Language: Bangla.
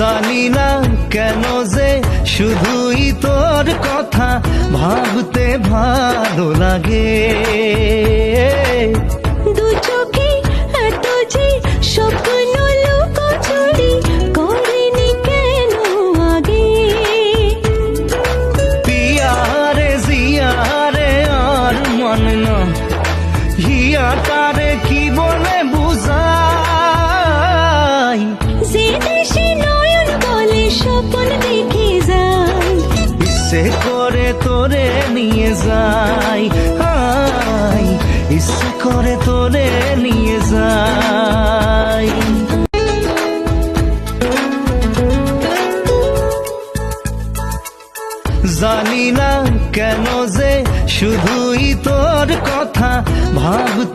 জানি না কেন যে শুধুই তোর কথা ভাবতে ভালো লাগে। দু চোখে এত যে স্বপ্ন লুকোচুরি করেনি কেন আগে। পিয়ারে জিয়ারে আর মন না হিয়াটারে কি বলে বুঝাই। যে দেশে নয়ন বলে স্বপ্ন দেখে যায়, ইচ্ছে করে তোরে নিয়ে যাই, হাই ইচ্ছে করে তোরে নিয়ে যাই। জানি না কেন যে শুধুই তোর কথা ভাবতে